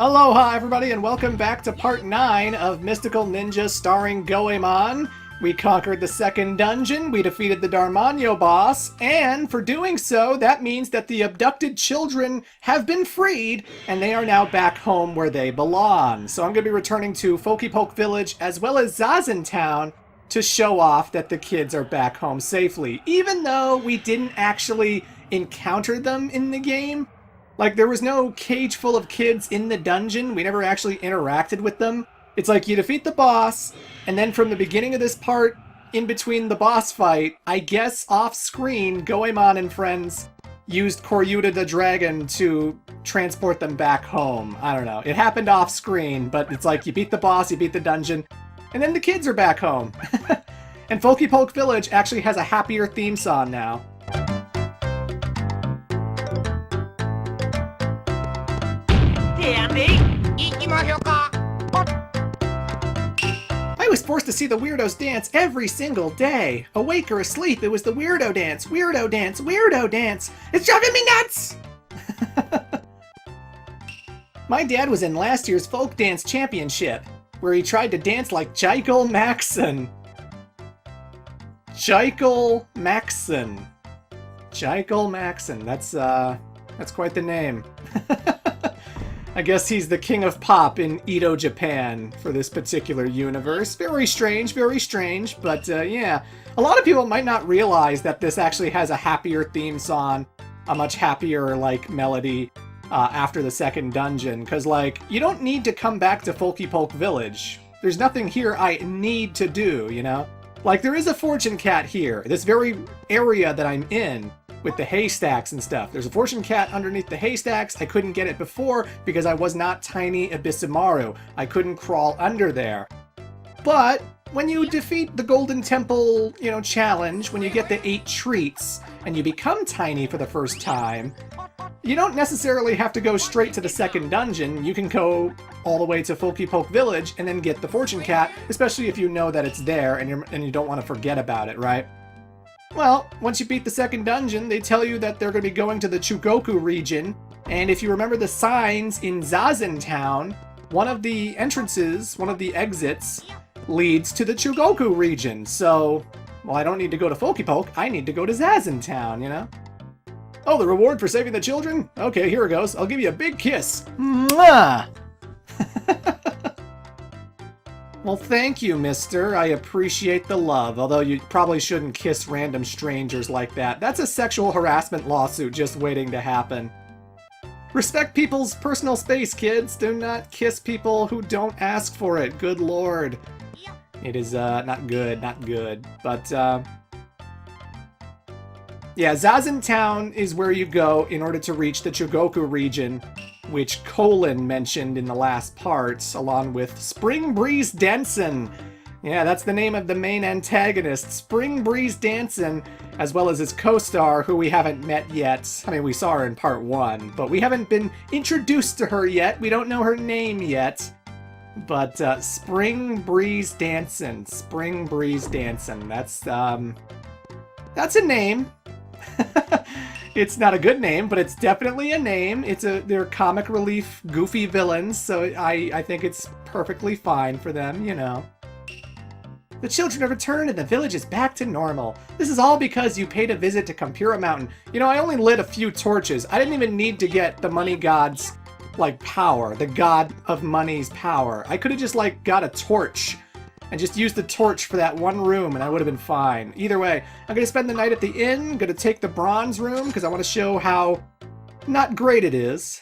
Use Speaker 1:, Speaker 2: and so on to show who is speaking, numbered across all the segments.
Speaker 1: Aloha everybody and welcome back to part 9 of Mystical Ninja starring Goemon. We conquered the second dungeon, we defeated the Darmanyo boss, and for doing so, that means that the abducted children have been freed, and they are now back home where they belong. So I'm going to be returning to Folkypoke Village as well as Zazen Town to show off that the kids are back home safely, even though we didn't actually encounter them in the game. Like, there was no cage full of kids in the dungeon. We never actually interacted with them. It's like you defeat the boss, and then from the beginning of this part, in between the boss fight, I guess off-screen, Goemon and friends used Koryuta the dragon to transport them back home. I don't know. It happened off-screen, but it's like you beat the boss, you beat the dungeon, and then the kids are back home. And Folkypoke Village actually has a happier theme song now. I was forced to see the weirdos dance every single day. Awake or asleep, it was the weirdo dance, weirdo dance, weirdo dance. It's driving me nuts! My dad was in last year's folk dance championship, where he tried to dance like Jaikal Maxon. Jaikal Maxon. Jaikal Maxon. That's quite the name. I guess he's the king of pop in Edo, Japan for this particular universe. Very strange, but yeah. A lot of people might not realize that this actually has a happier theme song, a much happier, like, melody after the second dungeon, because, like, you don't need to come back to Folkypoke Village. There's nothing here I need to do, you know? Like, there is a fortune cat here, this very area that I'm in, with the haystacks and stuff. There's a fortune cat underneath the haystacks. I couldn't get it before because I was not tiny Abysmaru. I couldn't crawl under there. But when you defeat the Golden Temple, challenge, when you get the 8 treats and you become tiny for the first time, you don't necessarily have to go straight to the second dungeon. You can go all the way to Folkypoke Village and then get the fortune cat, especially if you know that it's there and you don't want to forget about it, right? Well, once you beat the second dungeon, they tell you that they're going to be going to the Chugoku Region, and if you remember the signs in Zazen Town, one of the entrances, one of the exits, leads to the Chugoku Region, so, well, I don't need to go to Folkypoke, I need to go to Zazen Town, you know? Oh, the reward for saving the children? Okay, here it goes. I'll give you a big kiss. Mwah! Well, thank you, mister. I appreciate the love, although you probably shouldn't kiss random strangers like that. That's a sexual harassment lawsuit just waiting to happen. Respect people's personal space, kids. Do not kiss people who don't ask for it. Good lord. It is, not good. But, yeah, Zazen Town is where you go in order to reach the Chugoku region, which Colin mentioned in the last parts, along with Spring Breeze Danson. Yeah, that's the name of the main antagonist, Spring Breeze Danson, as well as his co-star, who we haven't met yet. I mean, we saw her in part 1, but we haven't been introduced to her yet. We don't know her name yet. But, Spring Breeze Danson. Spring Breeze Danson. That's a name. It's not a good name, but it's definitely a name. They're comic relief, goofy villains, so I think it's perfectly fine for them, you know. The children have returned and the village is back to normal. This is all because you paid a visit to Kampira Mountain. You know, I only lit a few torches. I didn't even need to get the money god's, like, power. The god of money's power. I could have just, like, got a torch and just used the torch for that one room and I would have been fine. Either way, I'm going to spend the night at the inn, going to take the bronze room because I want to show how not great it is.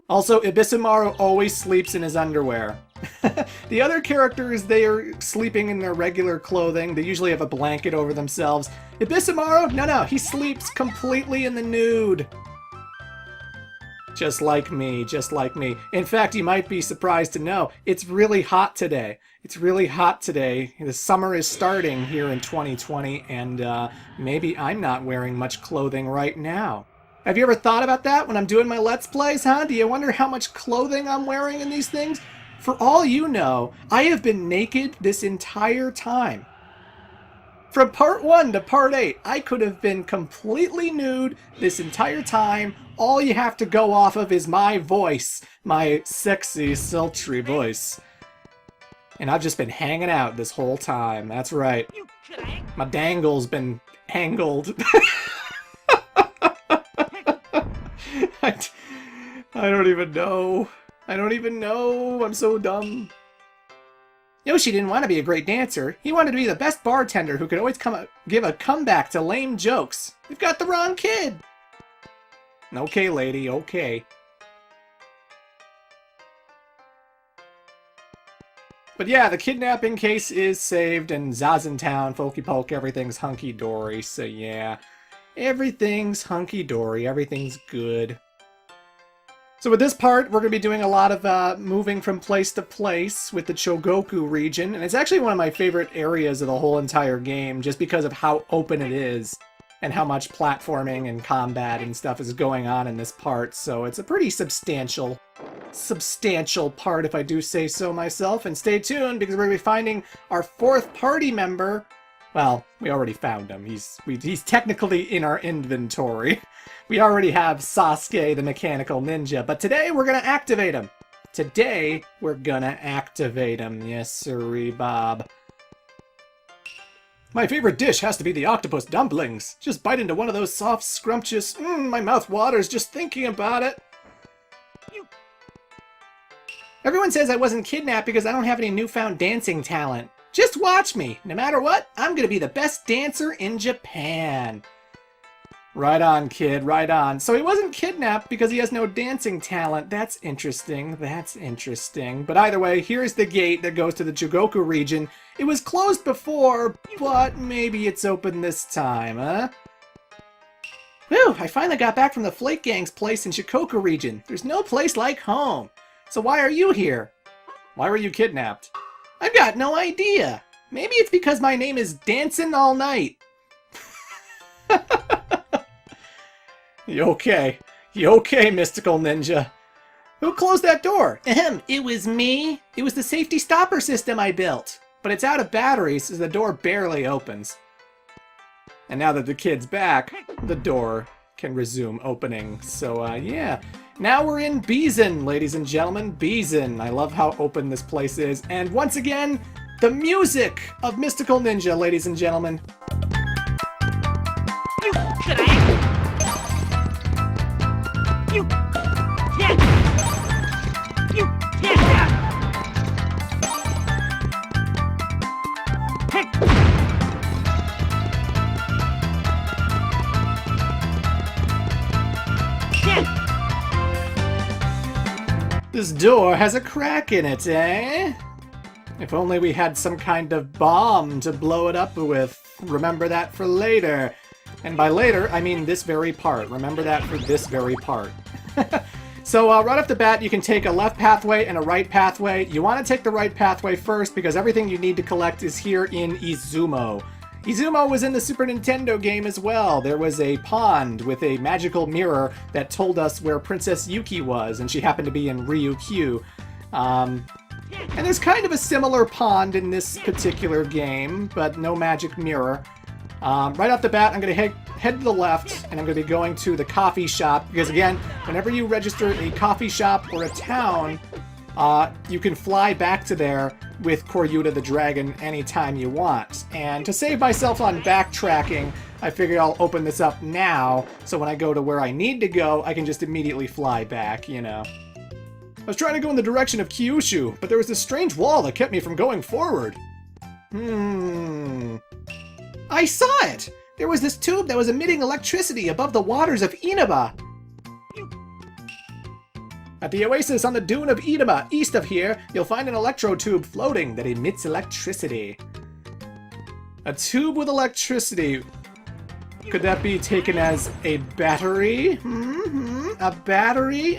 Speaker 1: Also, Abysmaru always sleeps in his underwear. The other characters, they are sleeping in their regular clothing. They usually have a blanket over themselves. Abysmaru, no, he sleeps completely in the nude. Just like me. In fact, you might be surprised to know, it's really hot today. The summer is starting here in 2020, and maybe I'm not wearing much clothing right now. Have you ever thought about that when I'm doing my Let's Plays, huh? Do you wonder how much clothing I'm wearing in these things? For all you know, I have been naked this entire time. From part 1 to part 8, I could have been completely nude this entire time. All you have to go off of is my voice. My sexy, sultry voice. And I've just been hanging out this whole time. That's right. My dangle's been angled. I don't even know. I don't even know. I'm so dumb. Yoshi didn't want to be a great dancer. He wanted to be the best bartender who could always give a comeback to lame jokes. You've got the wrong kid. Okay, lady, okay. But yeah, the kidnapping case is saved, and Zazentown, Folky Poke, everything's hunky-dory, so yeah. Everything's hunky-dory, everything's good. So with this part, we're going to be doing a lot of moving from place to place with the Chugoku region, and it's actually one of my favorite areas of the whole entire game, just because of how open it is, and how much platforming and combat and stuff is going on in this part, so it's a pretty substantial part, if I do say so myself. And stay tuned, because we're going to be finding our 4th party member. Well, we already found him. He's technically in our inventory. We already have Sasuke, the mechanical ninja, but today we're going to activate him. Today we're going to activate him. Yes, sirree, Bob. My favorite dish has to be the octopus dumplings. Just bite into one of those soft, scrumptious... my mouth waters just thinking about it. Everyone says I wasn't kidnapped because I don't have any newfound dancing talent. Just watch me. No matter what, I'm gonna be the best dancer in Japan. Right on, kid, right on. So he wasn't kidnapped because he has no dancing talent. That's interesting, that's interesting. But either way, here's the gate that goes to the Chugoku region. It was closed before, but maybe it's open this time, huh? Whew, I finally got back from the Flake Gang's place in Chugoku region. There's no place like home. So why are you here? Why were you kidnapped? I've got no idea. Maybe it's because my name is Dancin' All Night. You okay? You okay, mystical ninja? Who closed that door? Ahem, it was me. It was the safety stopper system I built. But it's out of batteries, so the door barely opens. And now that the kid's back, the door can resume opening. So, yeah. Now we're in Bizen, ladies and gentlemen. Bizen. I love how open this place is. And once again, the music of Mystical Ninja, ladies and gentlemen.
Speaker 2: You can't. You can't.
Speaker 1: This door has a crack in it, eh? If only we had some kind of bomb to blow it up with. Remember that for later. And by later, I mean this very part. Remember that for this very part. So right off the bat, you can take a left pathway and a right pathway. You want to take the right pathway first because everything you need to collect is here in Izumo. Izumo was in the Super Nintendo game as well. There was a pond with a magical mirror that told us where Princess Yuki was, and she happened to be in Ryukyu. And there's kind of a similar pond in this particular game, but no magic mirror. Right off the bat, I'm going to head to the left, and I'm going to be going to the coffee shop, because again, whenever you register a coffee shop or a town, you can fly back to there with Koryuta the Dragon anytime you want. And to save myself on backtracking, I figured I'll open this up now, so when I go to where I need to go, I can just immediately fly back, you know. I was trying to go in the direction of Kyushu, but there was this strange wall that kept me from going forward. I saw it! There was this tube that was emitting electricity above the waters of Inaba. At the oasis on the dune of Inaba, east of here, you'll find an electro tube floating that emits electricity. A tube with electricity. Could that be taken as a battery? A battery?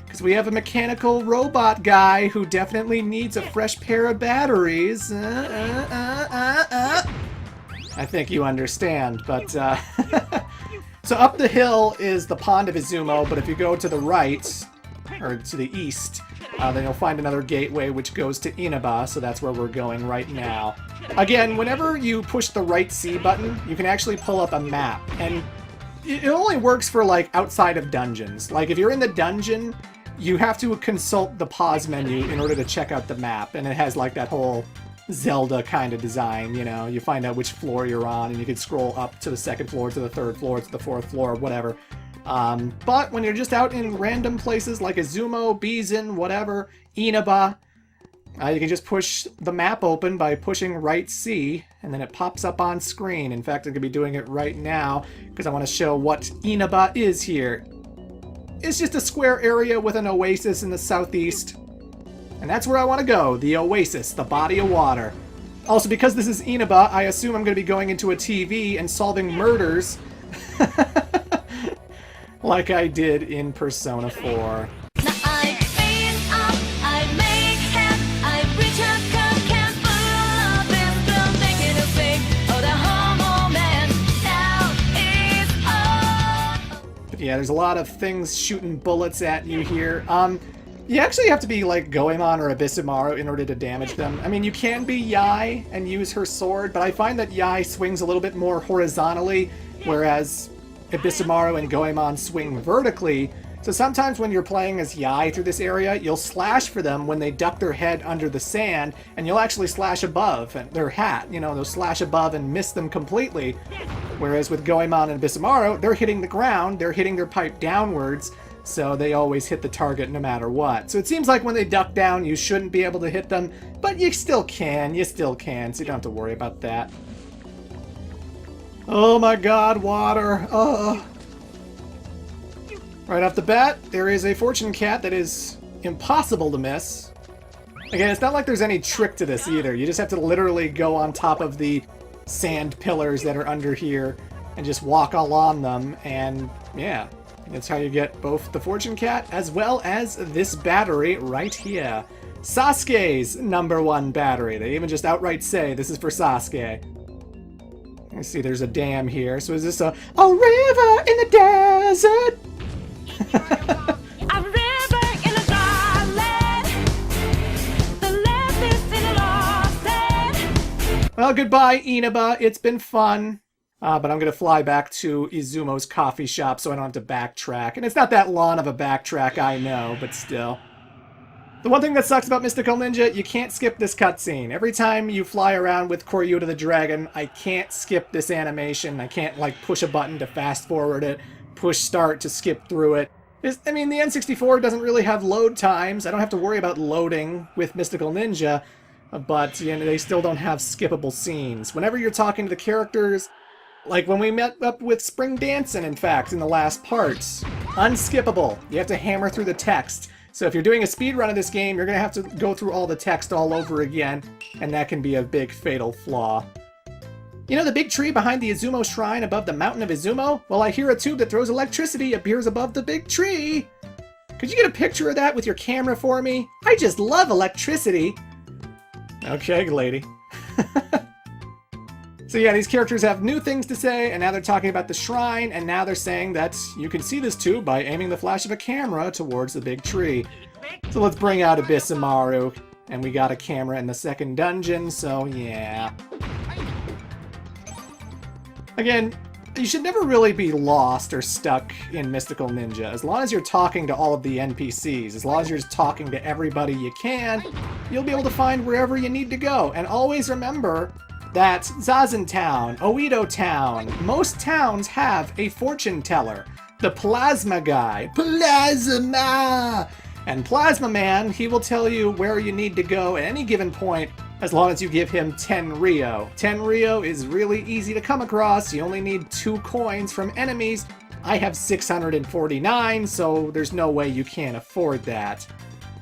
Speaker 1: Because we have a mechanical robot guy who definitely needs a fresh pair of batteries. I think you understand, but so up the hill is the pond of Izumo, but if you go to the right, or to the east. Then you'll find another gateway which goes to Inaba, so that's where we're going right now. Again, whenever you push the right C button, you can actually pull up a map, and it only works for, like, outside of dungeons. Like, if you're in the dungeon, you have to consult the pause menu in order to check out the map, and it has, like, that whole Zelda kind of design, you know? You find out which floor you're on, and you can scroll up to the second floor, to the third floor, to the fourth floor, whatever. But when you're just out in random places like Izumo, Bizun, whatever, Inaba, you can just push the map open by pushing right C, and then it pops up on screen. In fact, I'm going to be doing it right now, because I want to show what Inaba is here. It's just a square area with an oasis in the southeast. And that's where I want to go, the oasis, the body of water. Also, because this is Inaba, I assume I'm going to be going into a TV and solving murders. Like I did in Persona 4. Yeah, there's a lot of things shooting bullets at you here. You actually have to be like Goemon or Abyssamaru in order to damage them. I mean, you can be Yae and use her sword, but I find that Yae swings a little bit more horizontally, whereas Abyssamaru and Goemon swing vertically. So sometimes when you're playing as Yae through this area, you'll slash for them when they duck their head under the sand, and you'll actually slash above their hat. You know, they'll slash above and miss them completely. Whereas with Goemon and Abyssamaru, they're hitting the ground, they're hitting their pipe downwards, so they always hit the target no matter what. So it seems like when they duck down, you shouldn't be able to hit them, but you still can, so you don't have to worry about that. Oh my god, water. Right off the bat, there is a fortune cat that is impossible to miss. Again, it's not like there's any trick to this either. You just have to literally go on top of the sand pillars that are under here and just walk along them, and yeah, that's how you get both the fortune cat as well as this battery right here. Sasuke's #1 battery. They even just outright say this is for Sasuke. You see there's a dam here, so is this a river in the desert? Well, goodbye, Inaba. It's been fun. But I'm going to fly back to Izumo's coffee shop so I don't have to backtrack. And it's not that long of a backtrack, I know, but still. The one thing that sucks about Mystical Ninja, you can't skip this cutscene. Every time you fly around with Koryuta the Dragon, I can't skip this animation. I can't, like, push a button to fast forward it, push start to skip through it. I mean, the N64 doesn't really have load times. I don't have to worry about loading with Mystical Ninja, but you know, they still don't have skippable scenes. Whenever you're talking to the characters, like when we met up with Spring Dancin', in fact, in the last part, unskippable. You have to hammer through the text. So if you're doing a speed run of this game, you're going to have to go through all the text all over again, and that can be a big fatal flaw. You know the big tree behind the Izumo shrine above the mountain of Izumo? Well, I hear a tube that throws electricity appears above the big tree. Could you get a picture of that with your camera for me? I just love electricity. Okay, lady. So yeah, these characters have new things to say, and now they're talking about the shrine, and now they're saying that you can see this tube by aiming the flash of a camera towards the big tree. So let's bring out Abyssamaru, and we got a camera in the second dungeon, so yeah. Again, you should never really be lost or stuck in Mystical Ninja. As long as you're talking to all of the NPCs, as long as you're just talking to everybody you can, you'll be able to find wherever you need to go. And always remember that Zazen Town, Oedo Town, most towns have a fortune teller. The Plasma Guy. Plasma! And Plasma Man, he will tell you where you need to go at any given point as long as you give him 10 Ryo. 10 Ryo is really easy to come across. You only need 2 coins from enemies. I have 649, so there's no way you can't afford that.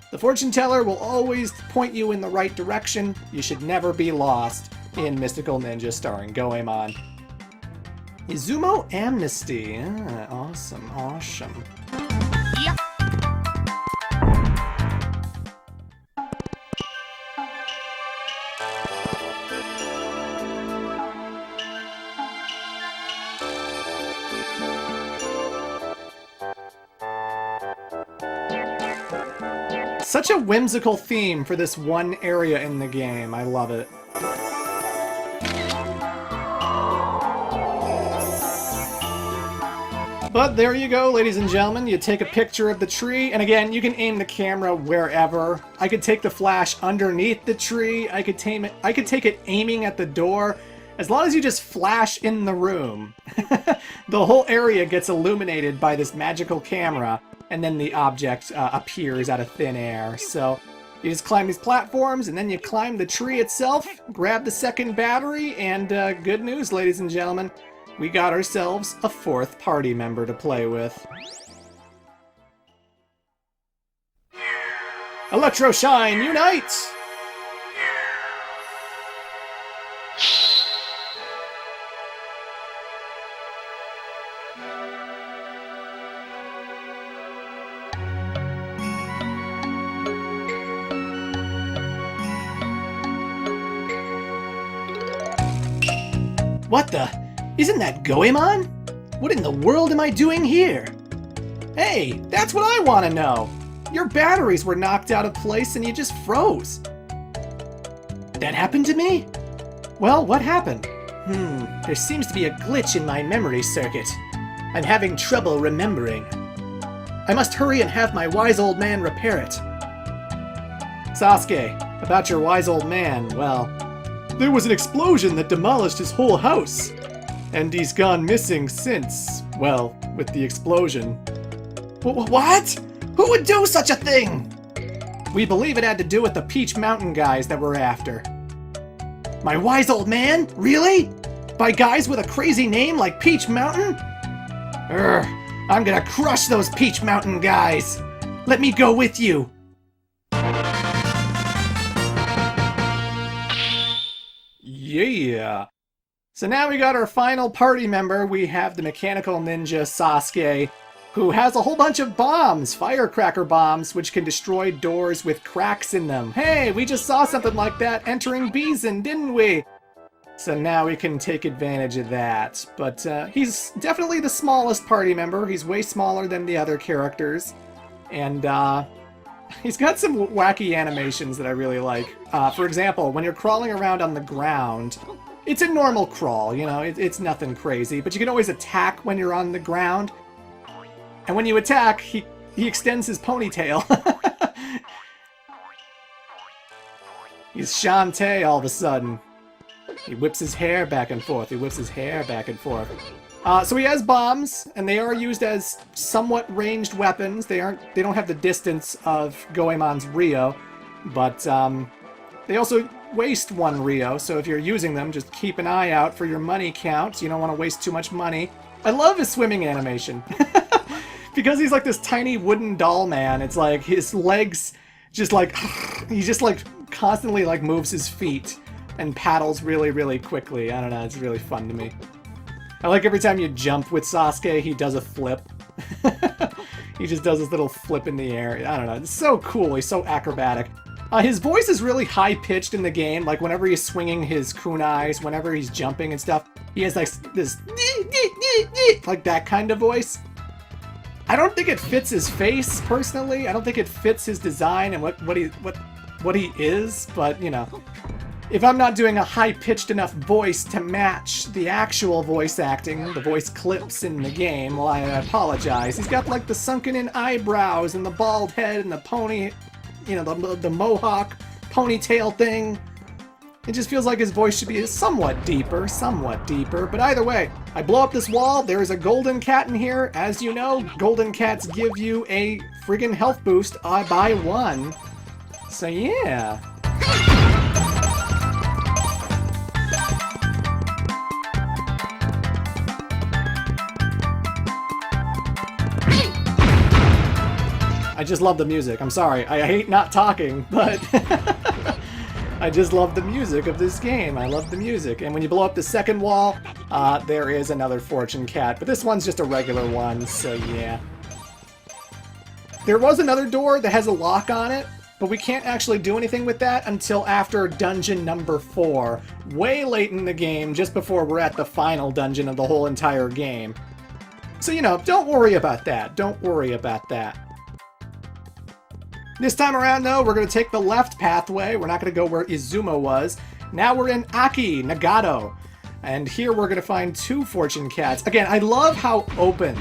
Speaker 1: The fortune teller will always point you in the right direction. You should never be lost in Mystical Ninja starring Goemon. Izumo Amnesty. Ah, awesome, awesome. Such a whimsical theme for this one area in the game. I love it. But there you go, ladies and gentlemen. You take a picture of the tree, and again, you can aim the camera wherever. I could take the flash underneath the tree. I could take it aiming at the door. As long as you just flash in the room, the whole area gets illuminated by this magical camera, and then the object appears out of thin air. So you just climb these platforms, and then you climb the tree itself, grab the second battery, and good news, ladies and gentlemen. We got ourselves a fourth party member to play with. Electro Shine, unite! What the? Isn't that Goemon? What in the world am I doing here? Hey, that's what I want to know! Your batteries were knocked out of place and you just froze. That happened to me? Well, what happened? There seems to be a glitch in my memory circuit. I'm having trouble remembering. I must hurry and have my wise old man repair it. Sasuke, about your wise old man, well, there was an explosion that demolished his whole house. And he's gone missing since, well, with the explosion. What? Who would do such a thing? We believe it had to do with the Peach Mountain guys that we're after. My wise old man? Really? By guys with a crazy name like Peach Mountain? I'm gonna crush those Peach Mountain guys. Let me go with you. Yeah. So now we got our final party member. We have the mechanical ninja Sasuke, who has a whole bunch of bombs, firecracker bombs, which can destroy doors with cracks in them. Hey, we just saw something like that entering Bison, didn't we? So now we can take advantage of that. But he's definitely the smallest party member. He's way smaller than the other characters. And he's got some wacky animations that I really like. For example, when you're crawling around on the ground, it's a normal crawl, you know, it's nothing crazy, but you can always attack when you're on the ground. And when you attack, he extends his ponytail. He's Shantae all of a sudden. He whips his hair back and forth. So he has bombs, and they are used as somewhat ranged weapons. They don't have the distance of Goemon's Ryo, but they also waste one Ryo, so if you're using them, just keep an eye out for your money count. You don't want to waste too much money. I love his swimming animation. Because he's like this tiny wooden doll man, it's like his legs just like, he just like constantly like moves his feet and paddles really, really quickly. I don't know, it's really fun to me. I like every time you jump with Sasuke, he does a flip. He just does this little flip in the air. I don't know, it's so cool, he's so acrobatic. His voice is really high-pitched in the game, like whenever he's swinging his kunais, whenever he's jumping and stuff, he has like this like that kind of voice. I don't think it fits his face, personally. I don't think it fits his design and what he is, but, you know. If I'm not doing a high-pitched enough voice to match the actual voice acting, the voice clips in the game, well, I apologize. He's got like the sunken-in eyebrows and the bald head and the pony, you know, the mohawk ponytail thing. It just feels like his voice should be somewhat deeper, but either way, I blow up this wall, there's a golden cat in here. As you know, golden cats give you a friggin' health boost by one. So yeah. I just love the music. I'm sorry. I hate not talking, but I just love the music of this game. I love the music. And when you blow up the second wall, there is another fortune cat, but this one's just a regular one, so yeah. There was another door that has a lock on it, but we can't actually do anything with that until after dungeon number 4. Way late in the game, just before we're at the final dungeon of the whole entire game. So, you know, don't worry about that. Don't worry about that. This time around, though, we're going to take the left pathway. We're not going to go where Izumo was. Now we're in Aki, Nagato. And here we're going to find 2 fortune cats. Again, I love how open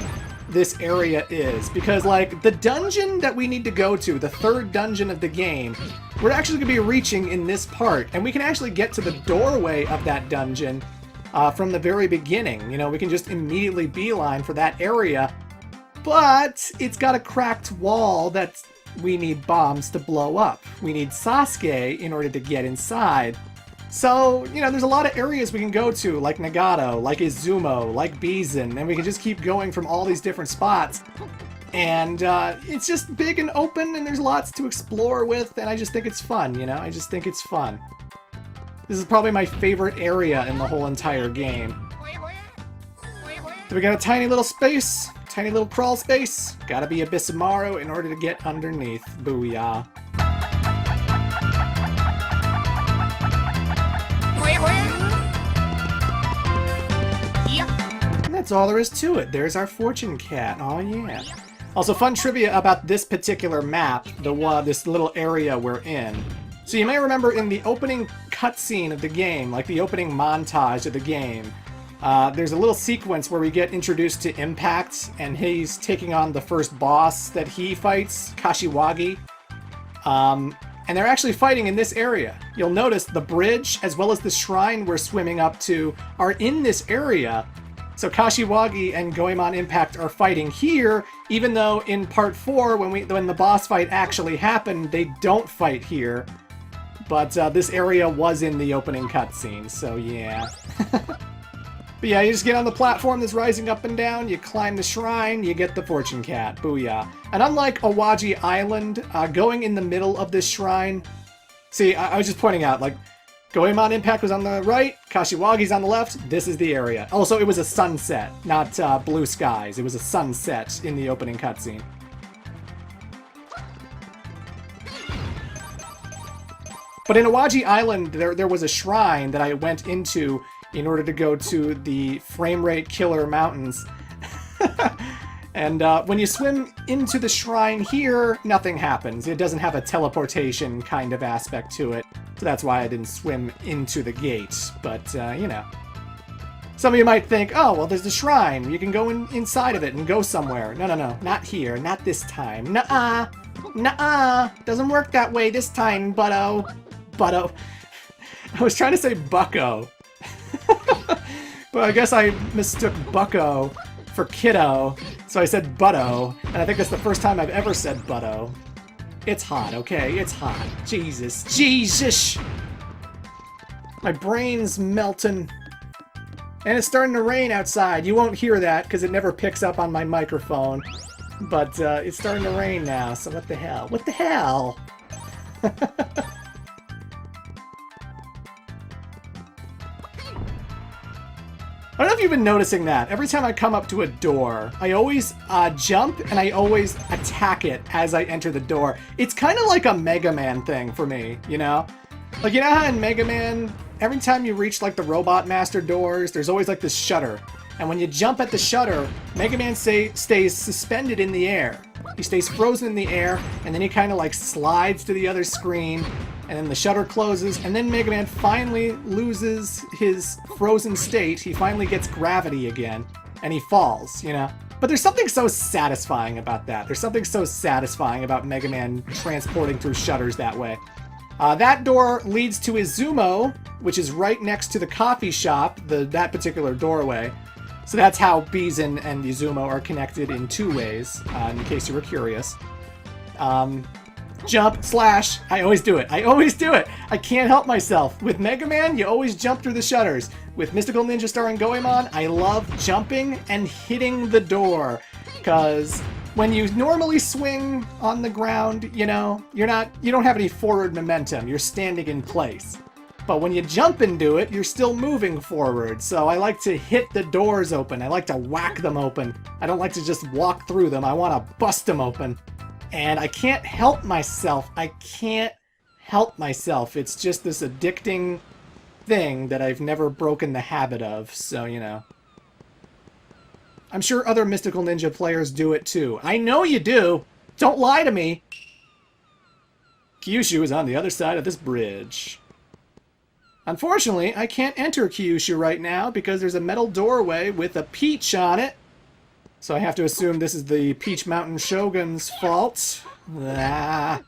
Speaker 1: this area is. Because, like, the dungeon that we need to go to, the 3rd dungeon of the game, we're actually going to be reaching in this part. And we can actually get to the doorway of that dungeon from the very beginning. You know, we can just immediately beeline for that area. But it's got a cracked wall that we need bombs to blow up. We need Sasuke in order to get inside. So, you know, there's a lot of areas we can go to, like Nagato, like Izumo, like Bizen, and we can just keep going from all these different spots. And it's just big and open, and there's lots to explore with, and I just think it's fun, you know? I just think it's fun. This is probably my favorite area in the whole entire game. So we got a tiny little space, tiny little crawl space. Gotta be a Bisamaru in order to get underneath. Booyah. And that's all there is to it. There's our fortune cat. Oh yeah. Also, fun trivia about this particular map, this little area we're in. So you may remember in the opening cutscene of the game, like the opening montage of the game, there's a little sequence where we get introduced to Impact, and he's taking on the first boss that he fights, Kashiwagi. And they're actually fighting in this area. You'll notice the bridge, as well as the shrine we're swimming up to, are in this area. So Kashiwagi and Goemon Impact are fighting here, even though in Part 4, when the boss fight actually happened, they don't fight here. But this area was in the opening cutscene, so yeah. But yeah, you just get on the platform that's rising up and down, you climb the shrine, you get the fortune cat. Booyah. And unlike Awaji Island, going in the middle of this shrine... See, I was just pointing out, like, Goemon Impact was on the right, Kashiwagi's on the left, this is the area. Also, it was a sunset, not blue skies. It was a sunset in the opening cutscene. But in Awaji Island, there was a shrine that I went into in order to go to the frame rate killer mountains. And when you swim into the shrine here, nothing happens. It doesn't have a teleportation kind of aspect to it. So that's why I didn't swim into the gate. But, you know. Some of you might think, oh, well, there's the shrine. You can go inside of it and go somewhere. No, no, no. Not here. Not this time. Nuh-uh. Nuh-uh. Doesn't work that way this time, butto. Butto. I was trying to say bucko. But I guess I mistook bucko for kiddo, so I said butto, and I think that's the first time I've ever said butto. It's hot, okay? It's hot. Jesus. Jesus! My brain's melting. And it's starting to rain outside. You won't hear that, because it never picks up on my microphone. But it's starting to rain now, so what the hell? What the hell? I don't know if you've been noticing that. Every time I come up to a door, I always jump and I always attack it as I enter the door. It's kind of like a Mega Man thing for me, you know? Like, you know how in Mega Man, every time you reach, like, the Robot Master doors, there's always, like, this shutter. And when you jump at the shutter, Mega Man stays suspended in the air. He stays frozen in the air, and then he kind of, like, slides to the other screen, and then the shutter closes, and then Mega Man finally loses his frozen state. He finally gets gravity again, and he falls, you know? But there's something so satisfying about that. There's something so satisfying about Mega Man transporting through shutters that way. That door leads to Izumo, which is right next to the coffee shop, that particular doorway. So that's how Bizen and Izumo are connected in 2 ways, in case you were curious. Jump, slash, I always do it. I always do it. I can't help myself. With Mega Man, you always jump through the shutters. With Mystical Ninja Star and Goemon, I love jumping and hitting the door. Because when you normally swing on the ground, you know, you don't have any forward momentum. You're standing in place. But when you jump into it, you're still moving forward. So I like to hit the doors open. I like to whack them open. I don't like to just walk through them. I want to bust them open. And I can't help myself. I can't help myself. It's just this addicting thing that I've never broken the habit of. So, you know. I'm sure other Mystical Ninja players do it too. I know you do. Don't lie to me. Kyushu is on the other side of this bridge. Unfortunately, I can't enter Kyushu right now because there's a metal doorway with a peach on it. So I have to assume this is the Peach Mountain Shoguns' fault. Ah,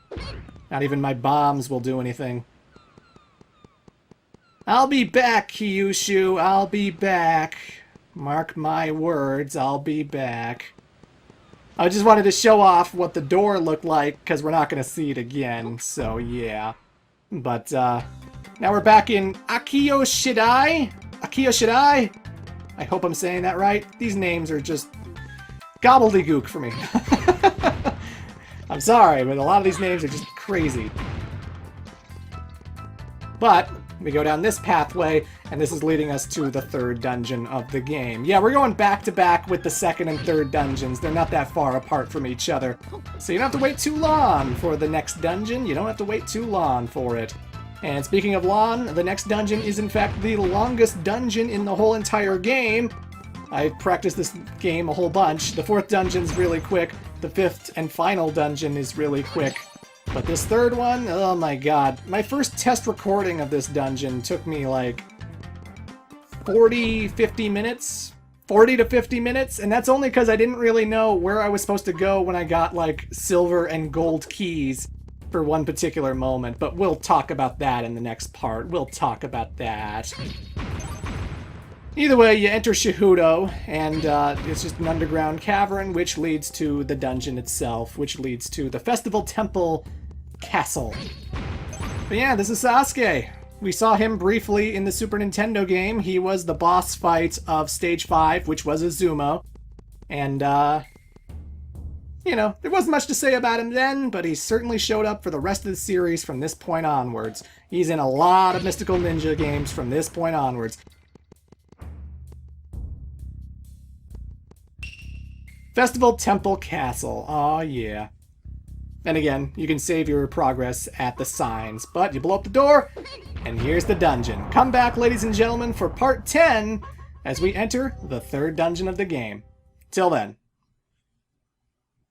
Speaker 1: not even my bombs will do anything. I'll be back, Kyushu. I'll be back. Mark my words, I'll be back. I just wanted to show off what the door looked like, because we're not going to see it again, so yeah. But, now we're back in Akiyo Shidai? Akiyo Shidai? I hope I'm saying that right. These names are just gobbledygook for me. I'm sorry, but a lot of these names are just crazy. But we go down this pathway, and this is leading us to the third dungeon of the game. Yeah, we're going back to back with the second and third dungeons. They're not that far apart from each other. So you don't have to wait too long for the next dungeon. You don't have to wait too long for it. And speaking of long, the next dungeon is in fact the longest dungeon in the whole entire game. I've practiced this game a whole bunch. The fourth dungeon's really quick. The fifth and final dungeon is really quick. But this third one, oh my god. My first test recording of this dungeon took me like 50 minutes? 40 to 50 minutes? And that's only because I didn't really know where I was supposed to go when I got like silver and gold keys for one particular moment. But we'll talk about that in the next part. We'll talk about that. Either way, you enter Shihudo, and it's just an underground cavern, which leads to the dungeon itself, which leads to the Festival Temple Castle. But yeah, this is Sasuke. We saw him briefly in the Super Nintendo game. He was the boss fight of Stage 5, which was Izumo. And, you know, there wasn't much to say about him then, but he certainly showed up for the rest of the series from this point onwards. He's in a lot of Mystical Ninja games from this point onwards. Festival Temple Castle. Aw, yeah. And again, you can save your progress at the signs. But you blow up the door, and here's the dungeon. Come back, ladies and gentlemen, for part 10 as we enter the third dungeon of the game. Till then.